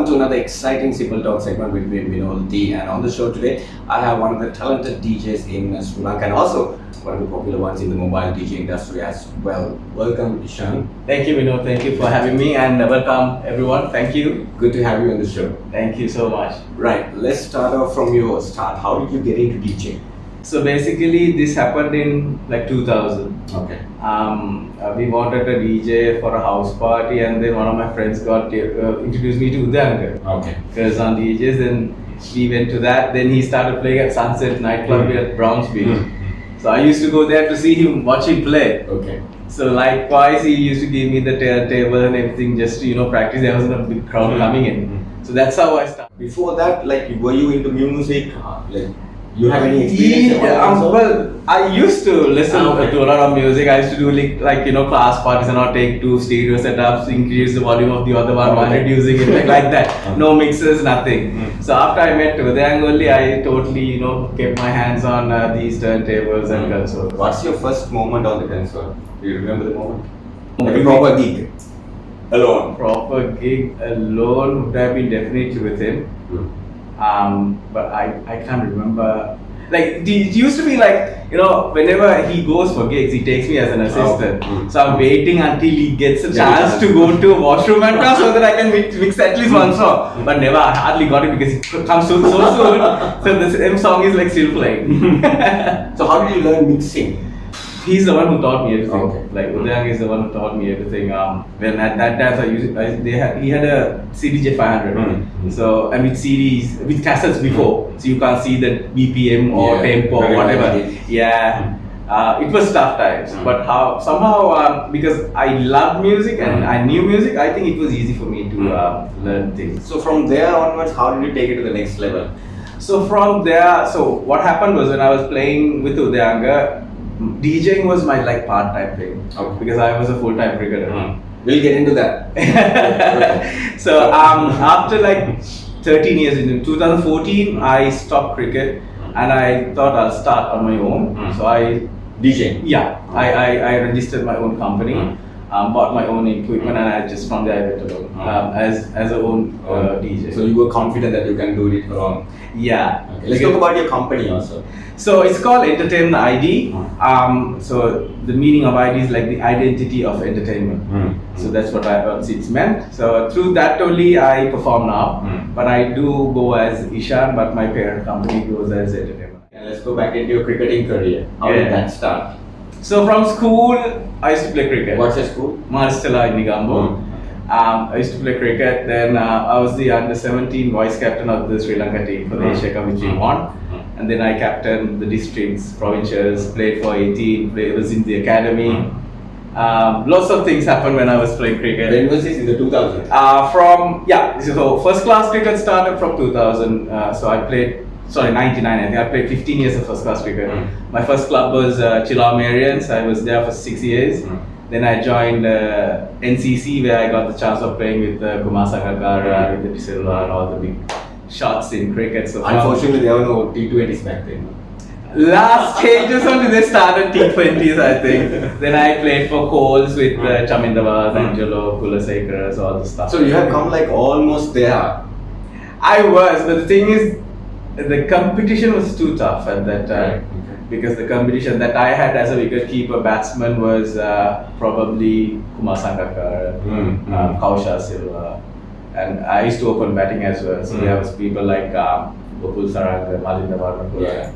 welcome to another exciting Simple Talk segment with me, Minol Dee. And on the show today, I have one of the talented DJs in Sri Lanka and also one of the popular ones in the mobile DJ industry as well. Welcome, Ishan. Thank you, Minol. Thank you for having me and welcome everyone. Thank you. Good to have you on the show. Thank you so much. Right, let's start off from your start. How did you get into DJing? So basically, this happened in like 2000. Okay. We wanted a DJ for a house party, and then one of my friends got introduced me to Udayanka. Okay. Because on DJs, then we went to that. Then he started playing at Sunset nightclub at Browns Beach. So I used to go there to see him, watch him play. Okay. So likewise, he used to give me the table and everything just to practice. There wasn't a big crowd coming in. So that's how I started. Before that, like, were you into music? Like, you have any experience? Well, I used to listen to a lot of music. I used to do like class parties and all, take two stereo setups, increase the volume of the other one while reducing it like that. No mixes, nothing. So after I met Udayanka only, I totally kept my hands on these turntables and consoles. What's your first moment on the console? Do you remember the moment? Like a proper gig alone. Proper gig alone would have been definitely with him. But I can't remember. Like, it used to be like, whenever he goes for gigs, he takes me as an assistant. So I'm waiting until he gets a chance to go to a washroom and come so that I can mix at least one song. But never, I hardly got it because it comes so soon. So the same song is like still playing. So how did you learn mixing? He's the one who taught me everything. Okay. Like Udayanka is the one who taught me everything. When at that time he had a CDJ 500. So and with CDs, with cassettes before, so you can't see the BPM or tempo or whatever. It was tough times. But somehow because I loved music and I knew music, I think it was easy for me to learn things. So from there onwards, how did you take it to the next level? So from there, what happened was when I was playing with Udayanka, DJing was my part-time thing because I was a full-time cricketer. We'll get into that. So after 13 years, in 2014, I stopped cricket and I thought I'll start on my own. So I DJing? Yeah, I registered my own company, bought my own equipment, and I just from there I went alone as a own DJ. So you were confident that you can do it alone? Yeah. Okay. Let's talk about your company also. So it's called Entertainment ID. So the meaning of ID is like the identity of entertainment. So that's what it's meant. So through that only I perform now. But I do go as Ishan, but my parent company goes as Entertainment. And let's go back into your cricketing career. How did that start? So from school, I used to play cricket. What's your school? Maristella in Nigambo. I used to play cricket. Then I was the under-17 vice captain of the Sri Lanka team for the Asia Cup, which we won. And then I captained the districts, provincials, played for 18, was in the academy. Lots of things happened when I was playing cricket. When was this? In the 2000s? So first class cricket started from 2000. So I played, 99 I think. I played 15 years of first class cricket. My first club was Chilau Marians. I was there for 6 years. Then I joined NCC where I got the chance of playing with Kumar Sangakkara, with the Silva and all the big shots in cricket. So unfortunately, there were no T20s back then. Last stages only they started T20s, I think. Then I played for Coles with Chamindavas, Angelo, Kulasekara, all the stuff. So you have come almost there. I was, but the thing is, the competition was too tough at that time. Because the competition that I had as a wicketkeeper batsman was probably Kumar Sangakkara, Kausha Silva, and I used to open batting as well. So there was people like Gopul Saranga, Malinda Varma,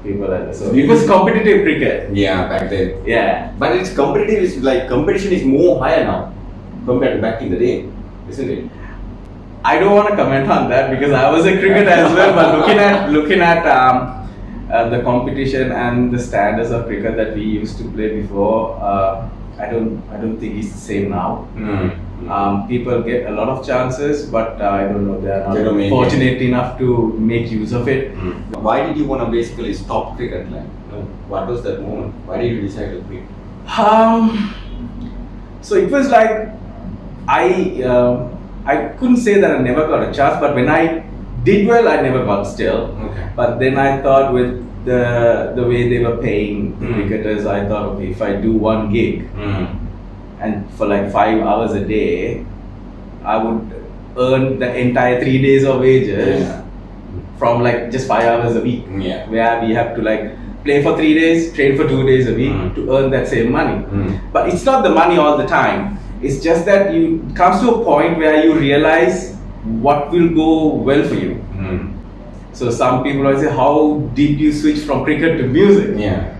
people like that. So it was competitive cricket. Yeah, back then. Yeah, but it's competitive. It's competition is more higher now compared to back in the day, isn't it? I don't want to comment on that because I was a cricketer as well. But looking at the competition and the standards of cricket that we used to play before, I don't think it's the same now. People get a lot of chances, but I don't know, they are not fortunate enough to make use of it. Why did you want to basically stop cricket? What was that moment? Why did you decide to quit? So it was like I couldn't say that I never got a chance, but when I did well, I never got still. But then I thought with the way they were paying cricketers, I thought, okay, if I do one gig and for 5 hours a day, I would earn the entire 3 days of wages Yeah. from like just 5 hours a week. Yeah. Where we have to like play for 3 days, train for 2 days a week to earn that same money. But it's not the money all the time. It's just that you it comes to a point where you realize what will go well for you. So some people always say, how did you switch from cricket to music? Yeah.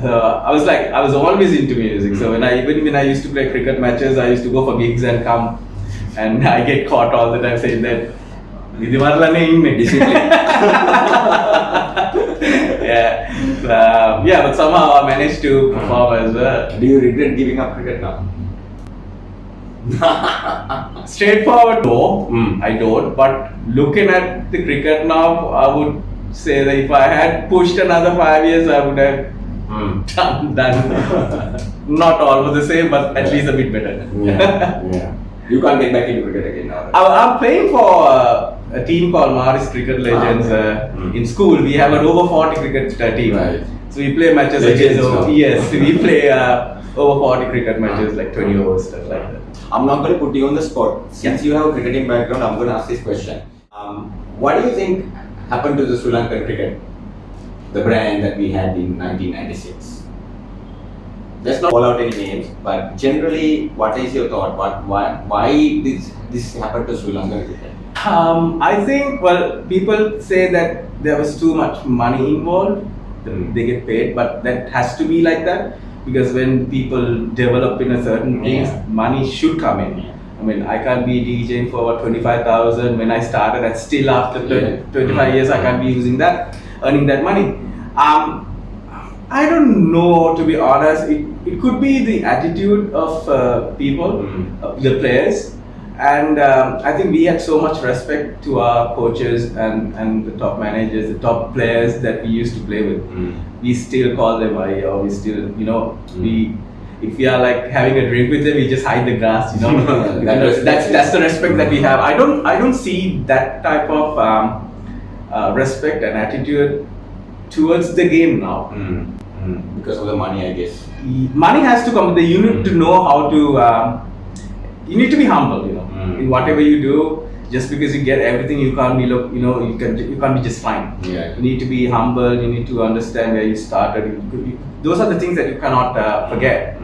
I was always into music. So even when I used to play cricket matches, I used to go for gigs and come, and I get caught all the time saying that, "Idi marlane inne discipline." Yeah, but somehow I managed to perform as well. Do you regret giving up cricket now? Straightforward, no, I don't. But looking at the cricket now, I would say that if I had pushed another 5 years, I would have done not almost the same, but at least a bit better. Yeah. You can't get back into cricket again now. I'm playing for a team called Maris Cricket Legends in school. We have an over 40 cricket team. Right. So we play matches against. Yes, we play over 40 cricket matches, like 20 overs, stuff like that. I'm not going to put you on the spot. Since you have a cricketing background, I'm going to ask this question. What do you think happened to the Sri Lankan cricket? The brand that we had in 1996. Let's not call out any names, but generally, what is your thought? Why this happened to Sri Lankan cricket? I think, well, people say that there was too much money involved. They get paid, but that has to be like that. Because when people develop in a certain things, money should come in. I mean, I can't be DJing for about 25,000 when I started, and still after 25 years, I can't be earning that money. I don't know, to be honest. It could be the attitude of people, the players, and I think we had so much respect to our coaches and the top managers, the top players that we used to play with. We still call them I, or we still, if we are like having a drink with them, we just hide the glass, that's the respect that we have. I don't see that type of respect and attitude towards the game now. Because of the money, I guess. Money has to come. You need to know how to. You need to be humble, in whatever you do. Just because you get everything, you can't be you can't be just fine. Yeah. You need to be humble. You need to understand where you started. Those are the things that you cannot forget.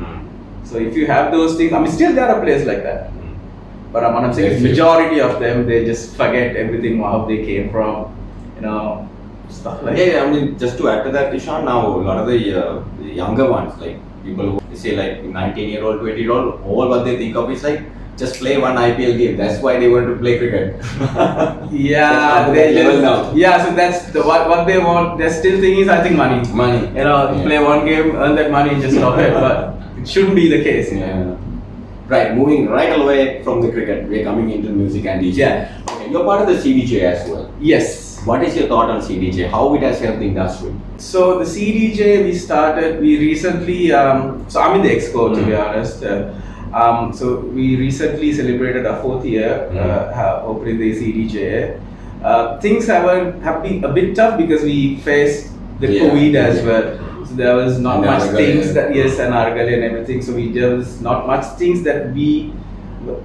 So if you have those things, I mean, still there are players like that. But what I'm saying is, majority of them, they just forget everything, how they came from, stuff like that. Yeah, I mean, just to add to that, Ishan, now a lot of the younger ones, like people who say like 19-year-old, 20-year-old, all what they think of is like, just play one IPL game. That's why they want to play cricket. Yeah, so that's what they want. Their still thing is, I think, money. Play one game, earn that money, and just stop it. But it shouldn't be the case. Yeah. Right, moving right away from the cricket, we're coming into music and DJ. Yeah. Okay, you're part of the CDJ as well. Yes. What is your thought on CDJ? How it has helped the industry? So the CDJ we recently, so I'm in the exco, to be honest. So we recently celebrated our 4th year opening the CDJ. Things have been a bit tough because we faced the COVID as well. So there was not much things that and Argali and everything. So there was not much things that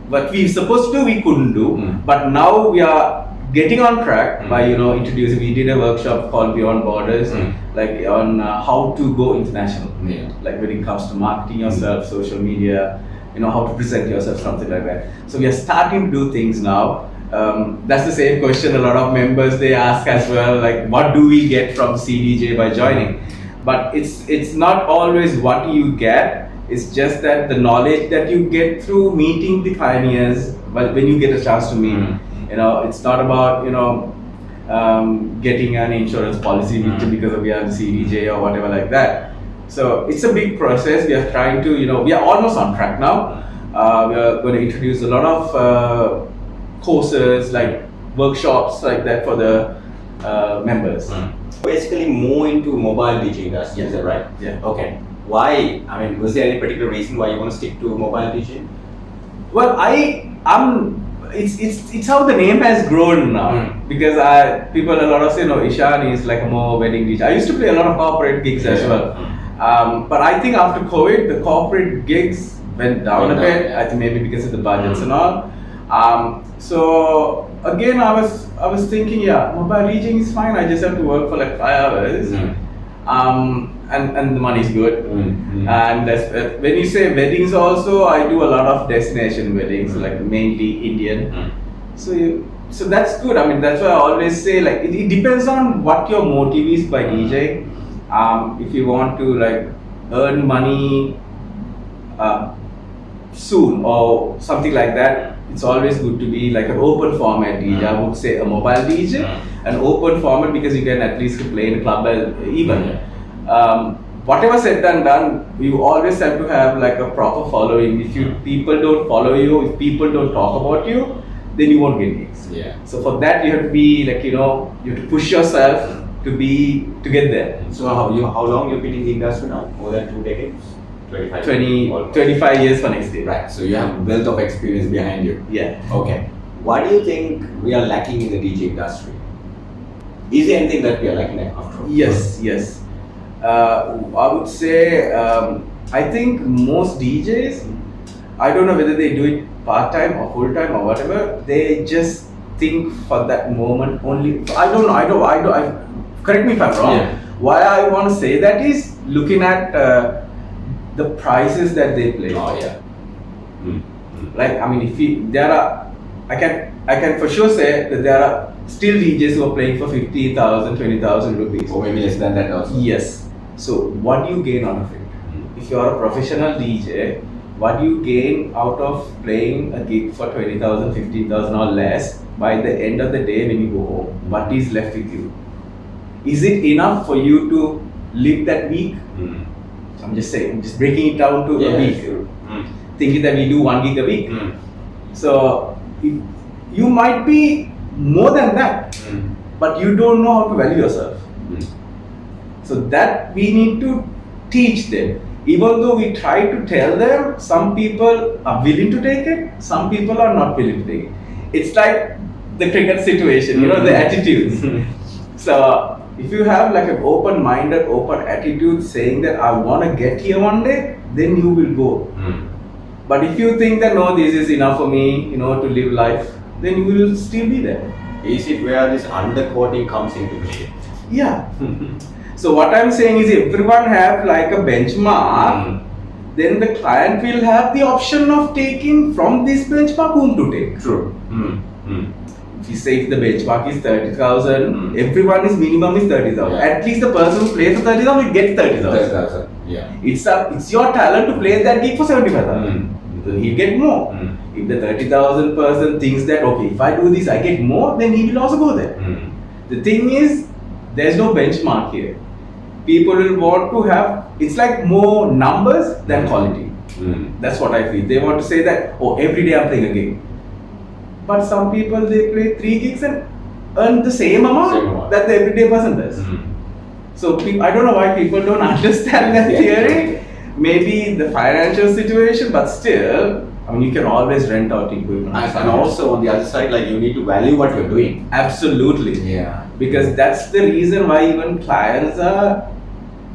what we supposed to do, we couldn't do. But now we are getting on track by introducing. We did a workshop called Beyond Borders, like on how to go international. Like when it comes to marketing yourself, social media, how to present yourself, something like that. So we are starting to do things now. That's the same question a lot of members they ask as well, like what do we get from CDJ by joining? But it's not always what you get. It's just that the knowledge that you get through meeting the pioneers, but when you get a chance to meet, it's not about getting an insurance policy because of your CDJ or whatever like that. So it's a big process. We are trying to, we are almost on track now. We are going to introduce a lot of courses, like workshops like that for the members. Basically more into mobile DJ industry, is that right? Yeah. Okay. Why? I mean, was there any particular reason why you want to stick to mobile DJ? Well, it's how the name has grown now. Because people a lot of say, Ishan is like a more wedding DJ. I used to play a lot of corporate gigs as well. But I think after COVID, the corporate gigs went down a bit. I think maybe because of the budgets and all. So again, I was thinking, yeah, mobile DJing is fine. I just have to work for like 5 hours, and the money is good. And when you say weddings, also I do a lot of destination weddings, like mainly Indian. So that's good. I mean, that's why I always say, like, it depends on what your motive is by DJing. If you want to like earn money soon or something like that, it's always good to be like an open format DJ. I would say a mobile DJ, an open format, because you can at least play in a club even. Whatever said and done, you always have to have like a proper following. If people don't follow you, if people don't talk about you, then you won't get gigs. So for that, you have to be like, you have to push yourself to get there. So how long you've been in the industry now? More than 2 decades? 25 years for next year. Right. So you have a wealth of experience behind you. Yeah. Okay. What do you think we are lacking in the DJ industry? Is there anything that we are lacking after all? Yes. I would say, I think most DJs, I don't know whether they do it part-time or full-time or whatever, they just think for that moment only. I don't know, correct me if I'm wrong. Why I want to say that is looking at the prices that they play. Like, I mean, I can for sure say that there are still DJs who are playing for 50,000, 20,000 rupees. Or maybe less than that also. Yes. So what do you gain out of it? If you are a professional DJ, what do you gain out of playing a gig for 20,000, 15,000 or less by the end of the day when you go home? What is left with you? Is it enough for you to live that week? I'm just saying, I'm just breaking it down to a week. Thinking that we do 1 gig a week. So you might be more than that, but you don't know how to value yourself. So that we need to teach them. Even though we try to tell them, some people are willing to take it, some people are not willing to take it. It's like the cricket situation, the attitudes. So if you have like an open-minded, open attitude saying that I want to get here one day, then you will go. But if you think that no, this is enough for me, to live life, then you will still be there. Is it where this underquoting comes into play? Yeah. So what I'm saying is, everyone have like a benchmark, then the client will have the option of taking from this benchmark whom to take. True. If you say if the benchmark is 30,000, everyone is minimum is 30,000. At least the person who plays for 30,000 will get 30,000. It's your talent to play that gig for 75,000. Then he'll get more. If the 30,000 person thinks that, okay, if I do this I get more, then he will also go there. The thing is, there's no benchmark here. People will want to have, it's like more numbers than quality. That's what I feel. They want to say that, oh, every day I'm playing a gig. But some people, they play 3 gigs and earn the same amount that the everyday person does. So I don't know why people don't understand that theory. Maybe the financial situation, but still, I mean, you can always rent out equipment. And also on the other side, like, you need to value what you're doing. Absolutely. Because that's the reason why even clients are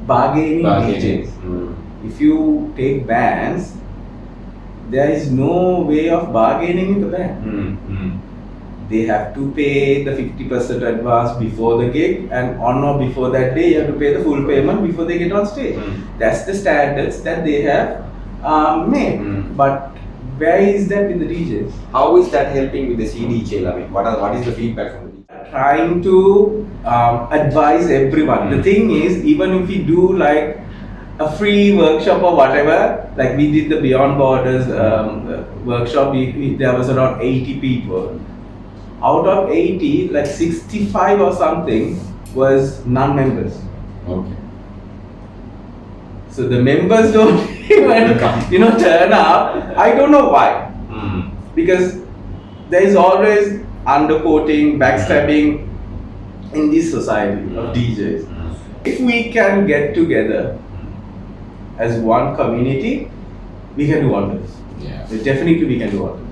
bargaining DJs. If you take bands, there is no way of bargaining with the band. They have to pay the 50% advance before the gig, and on or before that day you have to pay the full payment before they get on stage. That's the standards that they have made. But where is that in the DJs? How is that helping with the CDJ? I mean, what is the feedback from the DJ? Trying to advise everyone. The thing is, even if we do like a free workshop or whatever, like we did the Beyond Borders workshop, there was around 80 people. Out of 80, like 65 or something was non-members. Okay. So the members don't even, turn up. I don't know why. Because there is always underquoting, backstabbing in this society of DJs. If we can get together as one community, we can do wonders. Definitely we can do wonders.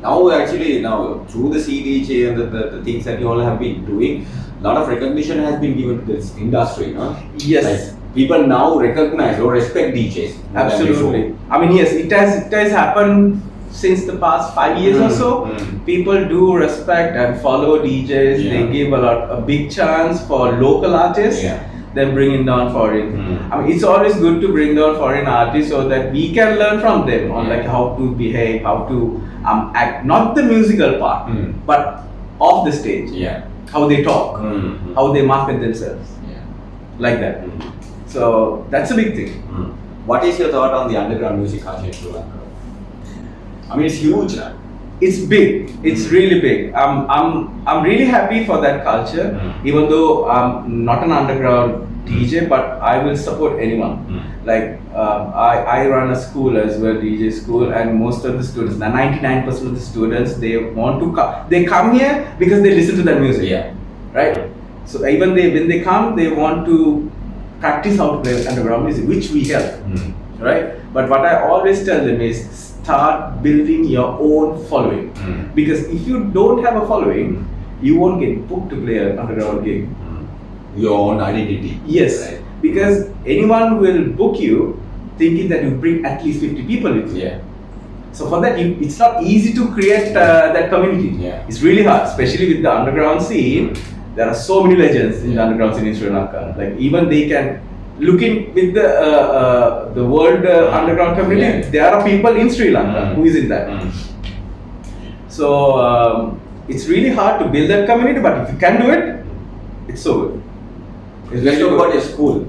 Now through the CDJ and the things that you all have been doing, a lot of recognition has been given to this industry, no? Yes. Like, people now recognize or respect DJs. Absolutely. I mean, yes, it has happened since the past 5 years or so, people do respect and follow DJs. Yeah. They give a big chance for local artists. Yeah. Then bringing down foreign. I mean, it's always good to bring down foreign artists so that we can learn from them on like how to behave, how to act. Not the musical part, but off the stage. Yeah. How they talk, how they market themselves, like that. So that's a big thing. What is your thought on the underground music culture in Sri Lanka? I mean, it's huge now. It's big. It's really big. I'm really happy for that culture, even though I'm not an underground DJ, but I will support anyone. Like I run a school as well, DJ school, and most of the students, 99% of the students, they want to come. They come here because they listen to that music. Yeah. Right. So even when they come, they want to practice how to play underground music, which we help. Right. But what I always tell them is start building your own following, because if you don't have a following, you won't get booked to play an underground gig. Your own identity. Yes, right? Because anyone will book you thinking that you bring at least 50 people with you. Yeah. So for that, it's not easy to create that community. Yeah. It's really hard, especially with the underground scene. There are so many legends in the underground scene in Sri Lanka. Like even they can look in with the world underground community. Yeah. There are people in Sri Lanka who is in that. So it's really hard to build that community, but if you can do it, it's so good. Let's talk about your school.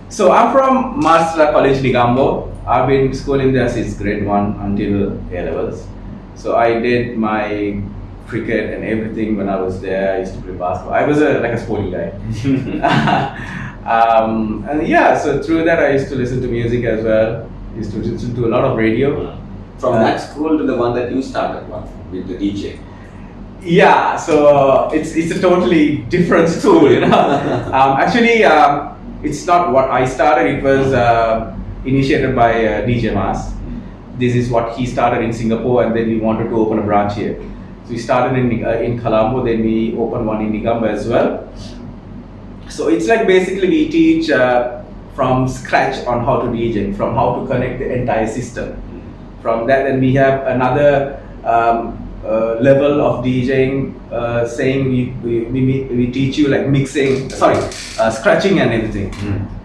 So I'm from Marsala College, Negombo. I've been schooling there since grade 1 until A levels. So I did my cricket and everything when I was there. I used to play basketball. I was like a sporting guy. And yeah, so through that I used to listen to music as well. Used to listen to a lot of radio. From that school to the one that you started with the DJ. Yeah, so it's a totally different school, you know. Actually, it's not what I started. It was initiated by DJ Mas. This is what he started in Singapore, and then we wanted to open a branch here. So we started in Colombo, then we opened one in Negombo as well. So it's like basically we teach from scratch on how to DJ, from how to connect the entire system. From that, then we have another level of DJing, saying we teach you like mixing, scratching and everything,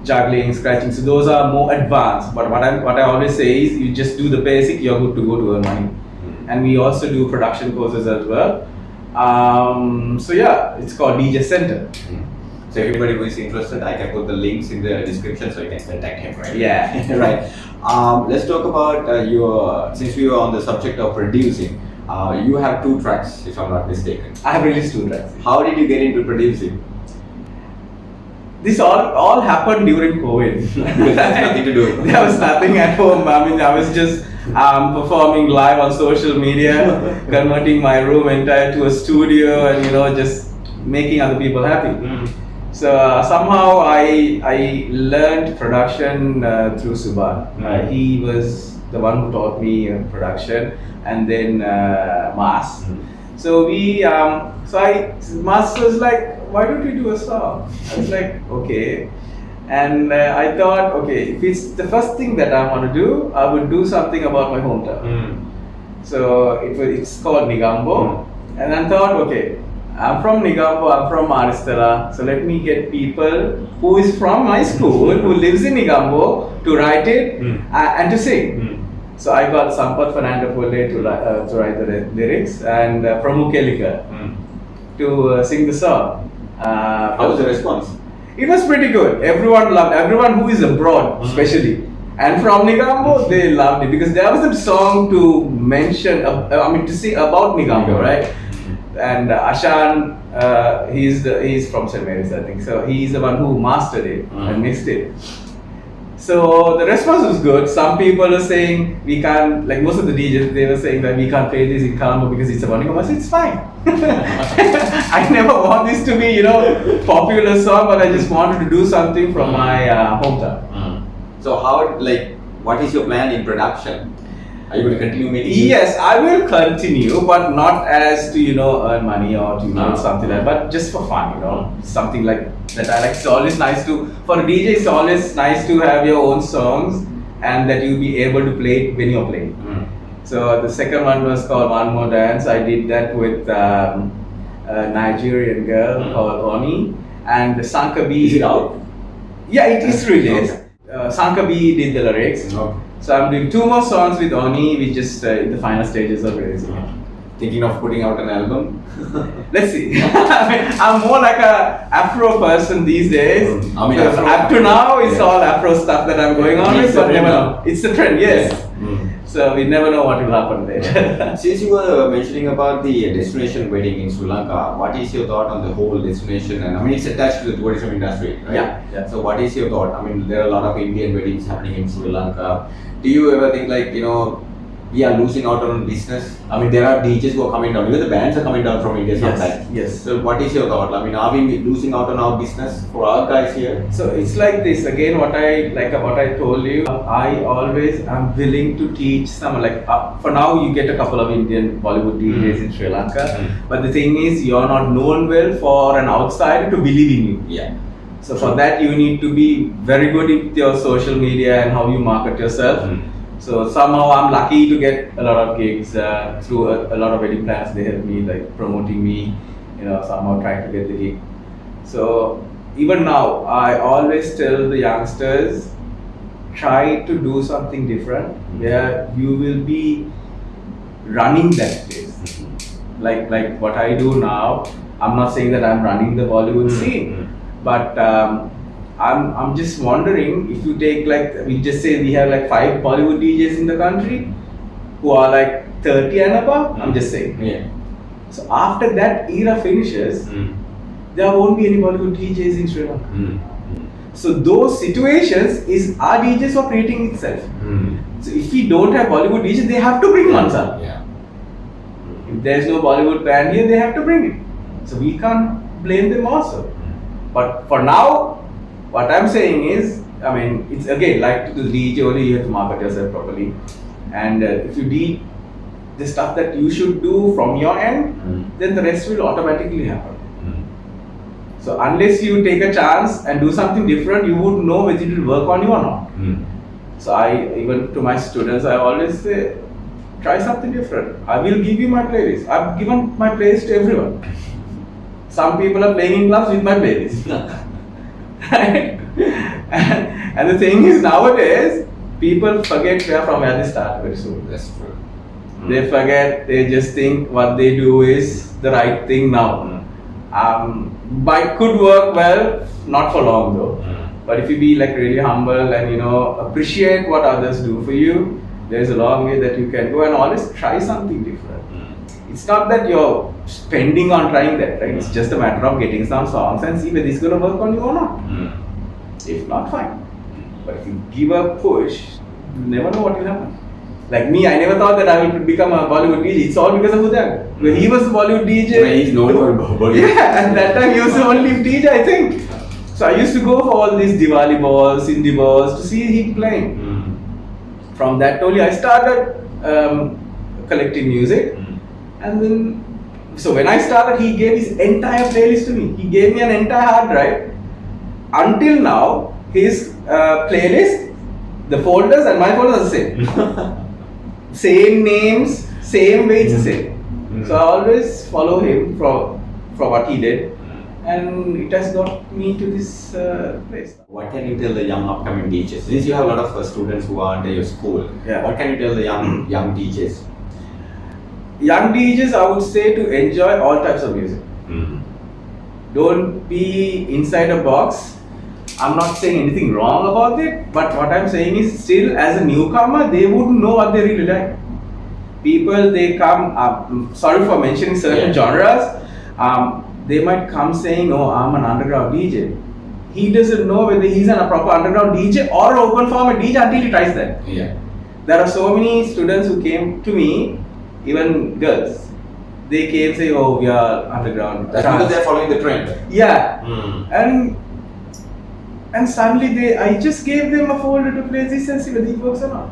juggling, scratching. So those are more advanced. But what I always say is you just do the basic, you're good to go to earn money. And we also do production courses as well. So yeah, it's called DJ Center. So everybody who is interested, I can put the links in the description so you can contact him, right? Yeah. Right. Let's talk about since we were on the subject of producing, you have 2 tracks, if I'm not mistaken. I have released 2 tracks. How did you get into producing? This all happened during COVID. There's nothing to do. There was nothing at home. I mean, I was just performing live on social media, converting my room entire to a studio, and just making other people happy. So somehow I learned production through Subhan. He was the one who taught me production, and then Mas. So Mas was like, why don't we do a song? I was like, okay. And I thought, okay, if it's the first thing that I want to do, I would do something about my hometown. So it's called Negombo. And I thought, okay, I'm from Negombo, I'm from Maristella, so let me get people who is from my school, who lives in Negombo, to write it and to sing. So I got Sampath Fernandapole to write the lyrics, and Pramukh Kelika to sing the song. How was the response? It was pretty good. Everyone loved it. Everyone who is abroad, especially. And from Negombo, they loved it because there was a song to mention, to sing about Negombo, right? And Ishan, he's from St. Mary's, I think. So he's the one who mastered it and mixed it. So the response was good. Some people are saying we can't, like most of the DJs, they were saying that we can't play this in Colombo because it's a Negombo. I said, it's fine. I never want this to be, popular song, but I just wanted to do something from my hometown. So what is your plan in production? Are you going to continue making music? Yes, I will continue, but not as to earn money or to something like that, but just for fun, something like that. I like. It's always nice for a DJ. It's always nice to have your own songs and that you'll be able to play it when you're playing. So the second one was called One More Dance. I did that with a Nigerian girl called Oni, and the Sankabi. Is it out? Yeah, it is released. Okay. Sankabi did the lyrics. Okay. So I'm doing 2 more songs with Oni. We just in the final stages of releasing it. Thinking of putting out an album? Let's see. I'm more like a Afro person these days. I mean, So up to now, it's all Afro stuff that I'm going on with, but never know. It's the trend, yes. So we never know what will happen there. Since you were mentioning about the destination wedding in Sri Lanka, what is your thought on the whole destination? And I mean, it's attached to the tourism industry, right? Yeah. So what is your thought? I mean, there are a lot of Indian weddings happening in Sri Lanka. Do you ever think like, we are losing out on business? I mean, there are DJs who are coming down. Even the bands are coming down from India sometimes. Yes. So what is your thought? I mean, are we losing out on our business for our guys here? So it's like this again. What I told you. I always am willing to teach some. For now, you get a couple of Indian Bollywood DJs in Sri Lanka. But the thing is, you're not known well for an outsider to believe in you. Yeah. So for that, you need to be very good with your social media and how you market yourself. So somehow I'm lucky to get a lot of gigs through a lot of wedding planners. They help me like promoting me, somehow trying to get the gig. So even now, I always tell the youngsters, try to do something different where you will be running that place. Like what I do now. I'm not saying that I'm running the Bollywood scene, but I'm just wondering if you take we just say we have 5 Bollywood DJs in the country who are 30 and above. I'm just saying. Yeah. So after that era finishes, there won't be any Bollywood DJs in Sri Lanka. So those situations is our DJs are creating itself. So if we don't have Bollywood DJs, they have to bring one up. Yeah. If there's no Bollywood band here, they have to bring it. So we can't blame them also. But for now, what I'm saying is, I mean, it's again like to the DJ only, you have to market yourself properly. And if you do the stuff that you should do from your end, then the rest will automatically happen. So unless you take a chance and do something different, you wouldn't know whether it will work on you or not. So even to my students, I always say, try something different. I will give you my playlist. I've given my playlist to everyone. Some people are playing in clubs with my playlist. and the thing is, nowadays, people forget from where they started very soon. That's true. They forget, they just think what they do is the right thing now. But could work well, not for long though. But if you be really humble and appreciate what others do for you, there's a long way that you can go, and always try something different. It's not that you're spending on trying that, right? It's just a matter of getting some songs and see whether it's going to work on you or not. If not, fine. But if you give a push, you never know what will happen. Like me, I never thought that I would become a Bollywood DJ. It's all because of Uday. When he was a Bollywood DJ, well, he's known for Bollywood. Yeah, and that time he was the only DJ, I think. So I used to go for all these Diwali balls, Indie balls to see him playing. From that only, I started collecting music. And then, so when I started, he gave his entire playlist to me. He gave me an entire hard drive. Until now, his playlist, the folders and my folders are the same. Same names, same way, it's the same. So I always follow him for what he did. And it has got me to this place. What can you tell the young upcoming DJs? Since you have a lot of students who are under your school, Yeah. what can you tell the young DJs? Young DJs, I would say to enjoy all types of music. Don't be inside a box. I'm not saying anything wrong about it, but what I'm saying is still as a newcomer, they wouldn't know what they really like. People, they come, sorry for mentioning certain genres, they might come saying, oh, I'm an underground DJ. He doesn't know whether he's a proper underground DJ or an open format DJ until he tries that. Yeah. There are so many students who came to me, even girls. They came say, oh, we are underground. That's because they're following the trend. Yeah. And suddenly I just gave them a folder to play this and see whether it works or not.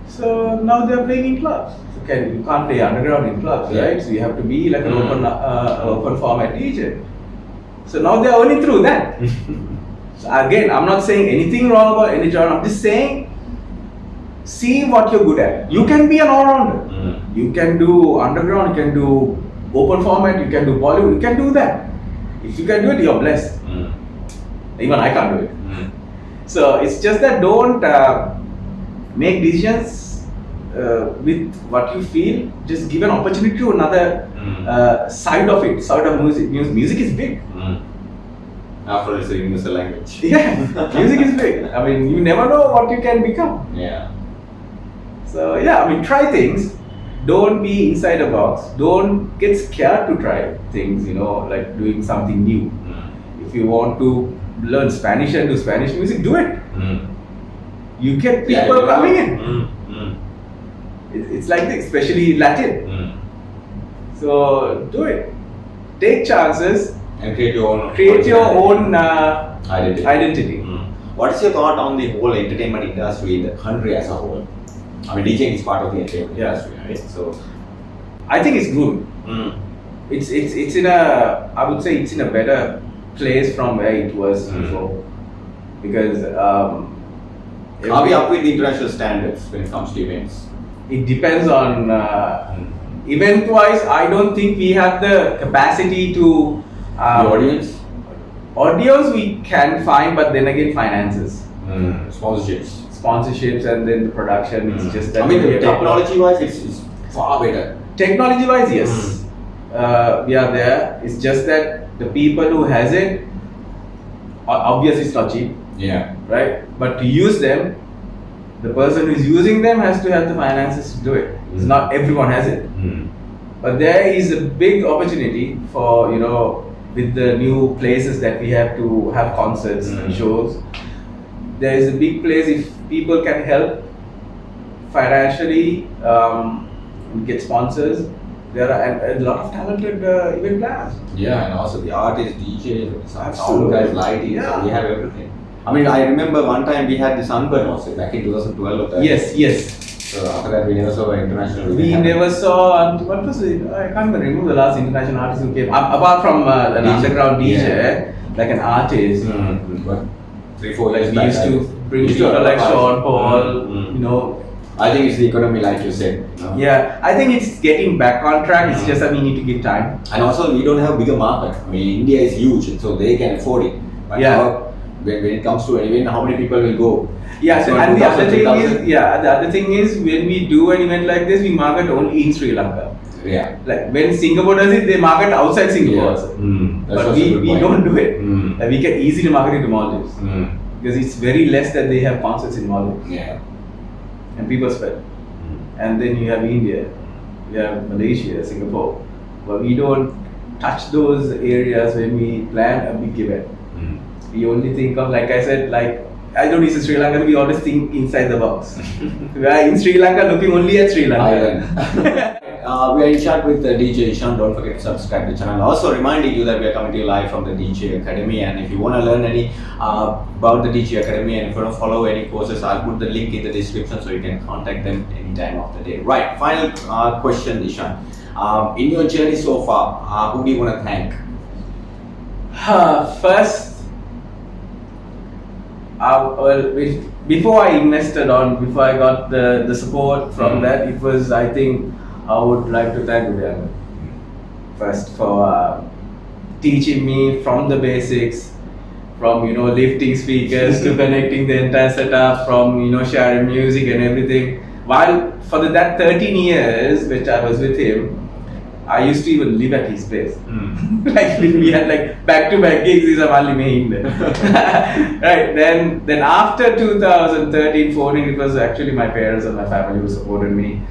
So now they are playing in clubs. So you can't play underground in clubs, right? So you have to be like an open format DJ. So now they are earning through that. So again, I'm not saying anything wrong about any genre. I'm just saying see what you're good at. You can be an all-rounder. You can do underground, you can do open format, you can do Bollywood, you can do that. If you can do it, you're blessed. Even I can't do it. So it's just that don't make decisions with what you feel. Just give an opportunity to another side of it, side of music. Music is big. After all, it's a universal language. Yeah, music is big. I mean, you never know what you can become. Yeah. So yeah, I mean, try things. Don't be inside a box. Don't get scared to try things. Like doing something new. If you want to learn Spanish and do Spanish music, do it. You get people coming in. It's like this, especially Latin. So do it. Take chances. And create your own. Identity. What is your thought on the whole entertainment industry in the country as a whole? I mean, DJing is part of the entertainment industry, right? So, I think it's good. It's in I would say it's in a better place from where it was before, because are we up with the international standards when it comes to events? It depends on event wise. I don't think we have the capacity to the audience. Audience we can find, but then again finances, sponsorships, and then the production. It's just that. I mean, technology wise, it's far better. Technology wise, yes, we are there. It's just that the people who has it, obviously it's not cheap. Yeah. Right. But to use them, the person who is using them has to have the finances to do it. It's not everyone has it. But there is a big opportunity for with the new places that we have to have concerts and shows. There is a big place if people can help financially, get sponsors. There are a lot of talented event planners. Yeah, and also the artists, DJs, sound Absolutely. guys, lighting. Yeah. So we have everything. I mean, I remember one time we had the sunburn also back in 2012 or 13. Yes. So after that, we never saw an international. We never saw. What was it? I can't even remember the last international artist who came. Apart from an underground DJ, like an artist. But 3-4 years We back, used to bring people like Sean Paul. I think it's the economy, like you said. Yeah, I think it's getting back on track. It's just that we need to give time. And also, we don't have a bigger market. I mean, India is huge, so they can afford it. But when it comes to an event, how many people will go? Yeah, So and the other 2000, thing the other thing is when we do an event like this, we market only in Sri Lanka. Yeah. Like when Singapore does it, they market outside Singapore also. But we don't do it. Like, we can easily market it to Maldives because it's very less that they have concerts in Maldives. Yeah. And people spend. And then you have India, you have Malaysia, Singapore. But we don't touch those areas when we plan a big event. We only think of, like I said, I don't use Sri Lanka, we always think inside the box. We are in Sri Lanka looking only at Sri Lanka. We are in chat with DJ Ishan. Don't forget to subscribe to the channel. Also reminding you that we are coming to you live from the DJ Academy, and if you want to learn any about the DJ Academy and if you want to follow any courses, I'll put the link in the description so you can contact them any time of the day. Right, final question, Ishan. In your journey so far, who do you want to thank? First, before I got the support from that, it was, I think, I would like to thank Udayana first for teaching me from the basics, from lifting speakers to connecting the entire setup, from sharing music and everything. While for that 13 years which I was with him, I used to even live at his place. Like we had like back-to-back gigs, he's only main there. Right, then after 2013-14, it was actually my parents and my family who supported me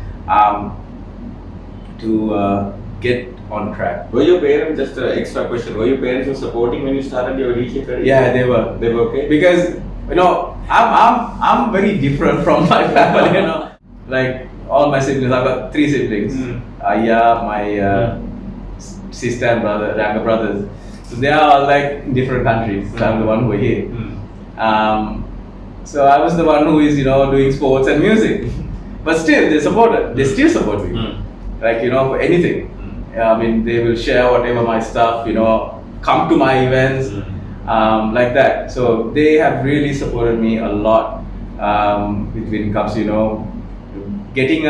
to get on track. Were your parents, just an extra question, were your parents were supporting when you started your DJ career? Yeah, they were. They were okay? Because I'm very different from my family, Like all my siblings, I've got 3 siblings. Aya, my sister and brother, younger brothers. So they are all like in different countries. So I'm the one who are here. So I was the one who is doing sports and music. But still, they supported. They still support me. Like for anything. I mean, they will share whatever my stuff. Come to my events. Like that. So they have really supported me a lot. when it comes to, getting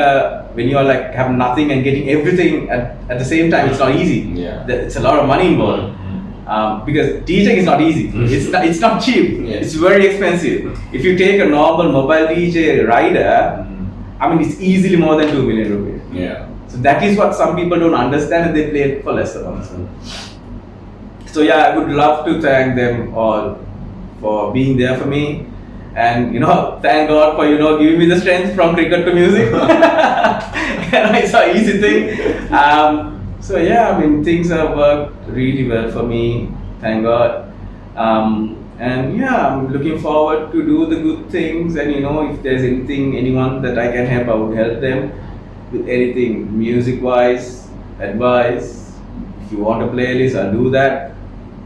when you are like have nothing and getting everything at the same time, it's not easy. Yeah. It's a lot of money involved. Because DJing is not easy. It's not cheap. Yes. It's very expensive. If you take a normal mobile DJ rider, I mean, it's easily more than 2 million rupees. Yeah. So that is what some people don't understand, and they play it for lesser amounts. So yeah, I would love to thank them all for being there for me, and thank God for giving me the strength from cricket to music. It's an easy thing. So yeah, I mean, things have worked really well for me, thank God. And yeah, I'm looking forward to do the good things, and if there's anyone that I can help, I would help them with anything, music-wise, advice. If you want a playlist, I'll do that.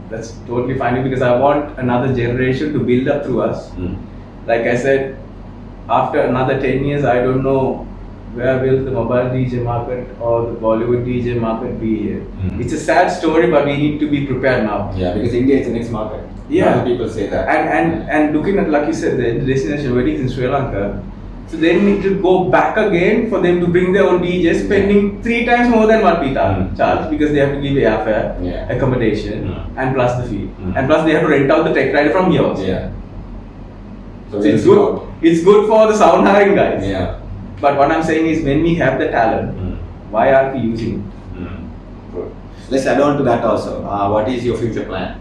That's totally fine, because I want another generation to build up through us. Like I said, after another 10 years, I don't know where will the mobile DJ market or the Bollywood DJ market be here. It's a sad story, but we need to be prepared now. Yeah, because India is the next market. Yeah. Other people say that. And looking at, like you said, the destination weddings in Sri Lanka, so they need to go back again for them to bring their own DJs, spending 3 times more than what we charge, because they have to give airfare, accommodation, and plus the fee. And plus they have to rent out the tech rider from here also. Yeah. So it's good. It's good for the sound hiring guys. Yeah. But what I'm saying is, when we have the talent, why aren't we using it? Good. Let's add on to that also. What is your future plan?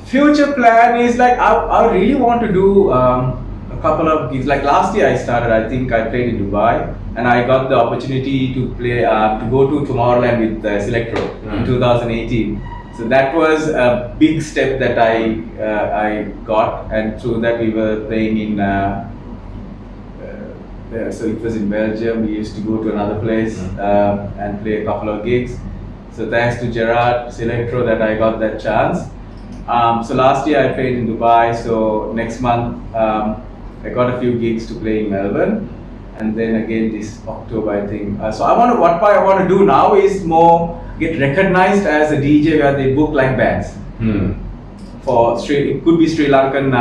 Future plan is like, I really want to do a couple of gigs. Like last year I started, I think I played in Dubai, and I got the opportunity to play, to go to Tomorrowland with Selectro in 2018. So that was a big step that I got, and through that we were playing in, so it was in Belgium. We used to go to another place and play a couple of gigs. So thanks to Gerard Selectro that I got that chance. So last year I played in Dubai, so next month I got a few gigs to play in Melbourne, and then again this October I think. So what I want to do now is more get recognized as a DJ where they book like bands. For it could be Sri Lankan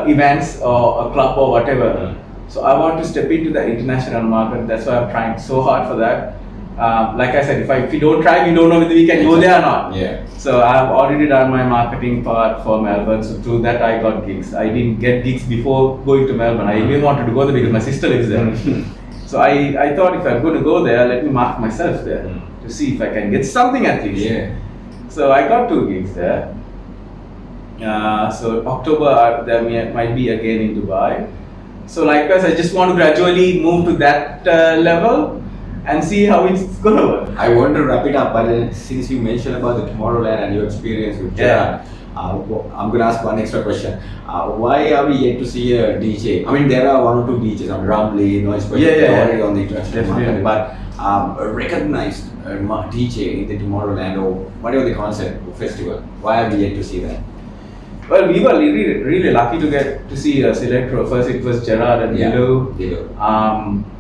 events or a club or whatever. So I want to step into the international market. That's why I'm trying so hard for that. Like I said, if you don't try, we don't know whether we can go there or not. Yeah. So I've already done my marketing part for Melbourne. So through that I got gigs. I didn't get gigs before going to Melbourne. I even wanted to go there because my sister lives there. So I thought, if I'm going to go there, let me mark myself there to see if I can get something at least. Yeah. So I got 2 gigs there. So October there might be again in Dubai. So likewise, I just want to gradually move to that level and see how it's going to work. I want to wrap it up, but since you mentioned about the Tomorrowland and your experience with Gerard, I'm going to ask one extra question. Why are we yet to see a DJ? I mean, there are 1 or 2 DJs, Rumbly, Noise Project, already on the international market, but a recognized DJ in the Tomorrowland or whatever the concept or festival, why are we yet to see that? Well, we were really, really lucky to get to see Selectro. First it was Gerard and Dilo.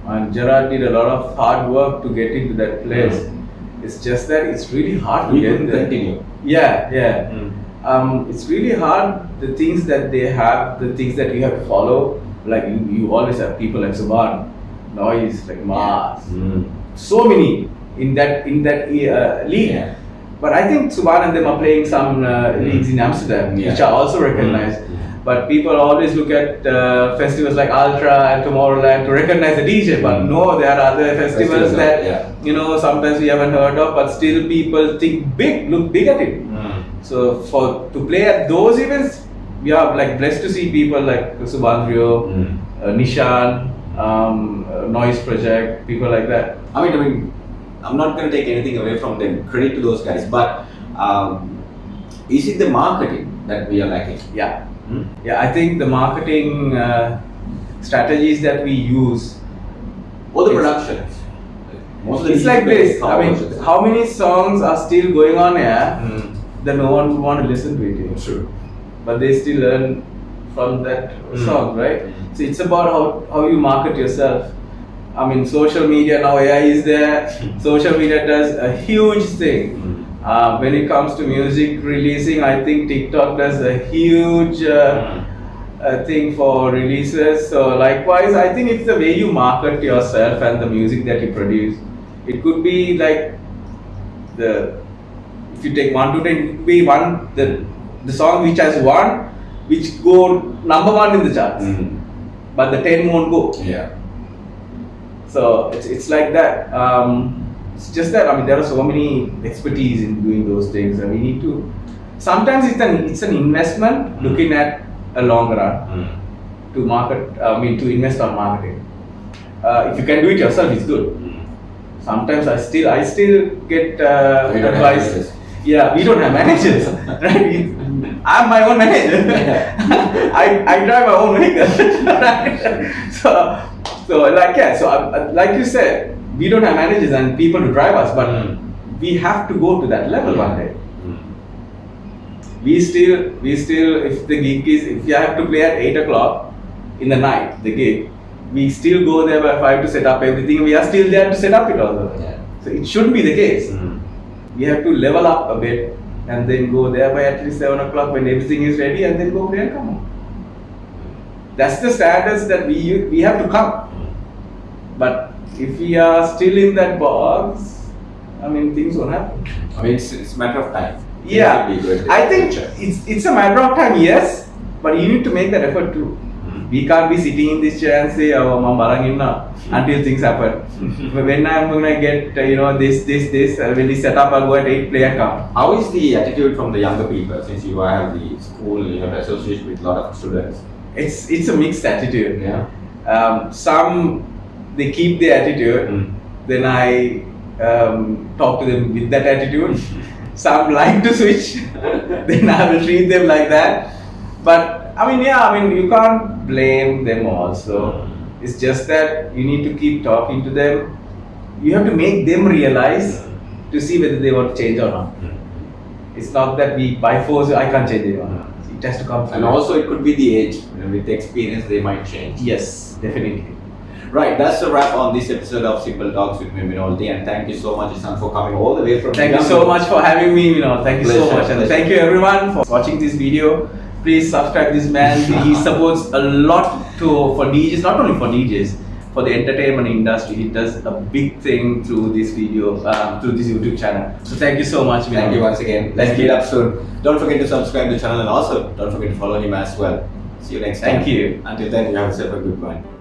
And Gerard did a lot of hard work to get into that place. It's just that it's really hard to get there. Continue. Yeah. It's really hard, the things that they have, the things that you have to follow. Like you always have people like Subhan, Noise, like Mars. So many in that league. Yeah. But I think Subhan and them are playing some leagues in Amsterdam, which are also recognized. But people always look at festivals like Ultra and Tomorrowland to recognize the DJ. But no, there are other festivals that sometimes we haven't heard of, but still people think big, look big at it. So to play at those events, we are like blessed to see people like Subhan Rio, Nishan, Noise Project, people like that. I mean, I'm not going to take anything away from them. Credit to those guys. But is it the marketing that we are lacking? Yeah. Yeah, I think the marketing strategies that we use. Or the productions. It's like this. I mean, how many songs are still going on here that no one would want to listen to it? True. But they still learn from that song, right? So it's about how you market yourself. I mean, social media now, AI is there. Social media does a huge thing. When it comes to music releasing, I think TikTok does a huge thing for releases. So likewise, I think it's the way you market yourself and the music that you produce. It could be like if you take 1 to 10, it could be the song which has won, which go number 1 in the charts, but the 10 won't go. Yeah. So it's like that. It's just that, I mean, there are so many expertise in doing those things, and we need to. Sometimes it's an investment looking at a long run to market. I mean, to invest on marketing. If you can do it yourself, it's good. Sometimes I still get advice. Yeah, we don't have managers, right? I'm my own manager. I drive my own vehicle. Right? So like you said, we don't have managers and people to drive us, but we have to go to that level one day. We still, if the gig is, if you have to play at 8 o'clock in the night, the gig, we still go there by 5 to set up everything. We are still there to set up it also. Yeah. So it shouldn't be the case. We have to level up a bit and then go there by at least 7 o'clock when everything is ready, and then go there and come home. That's the standards that we have to come. But if we are still in that box, I mean, things won't happen. I mean, it's a matter of time. Yeah, I think it's a matter of time, yes, but you need to make that effort too. We can't be sitting in this chair and say, "Oh, I'm barangin na," until things happen. When I'm gonna get this, I'll really set up. I'll go at 8, play and come. How is the attitude from the younger people? Since you have the school, you have association with a lot of students. It's a mixed attitude. Yeah. Some they keep their attitude. Then I talk to them with that attitude. Some like to switch. Then I will treat them like that. But I mean, you can't blame them also. It's just that you need to keep talking to them. You have to make them realize to see whether they want to change or not. It's not that we by force, I can't change it. It has to come from. And also it could be the age. With the experience, they might change. Yes, definitely. Right, that's a wrap on this episode of Simple Talks with me, Minol Dee, and thank you so much, Ishan, for coming all the way from. Thank you so much for having me. Thank you so much, and thank you everyone for watching this video. Please subscribe this man. He supports a lot for DJs, not only for DJs, for the entertainment industry. He does a big thing through this video, through this YouTube channel. So thank you so much. Thank you once again. Let's meet up soon. Don't forget to subscribe to the channel, and also don't forget to follow him as well. See you next time. Thank you. Until then, you have yourself a good one.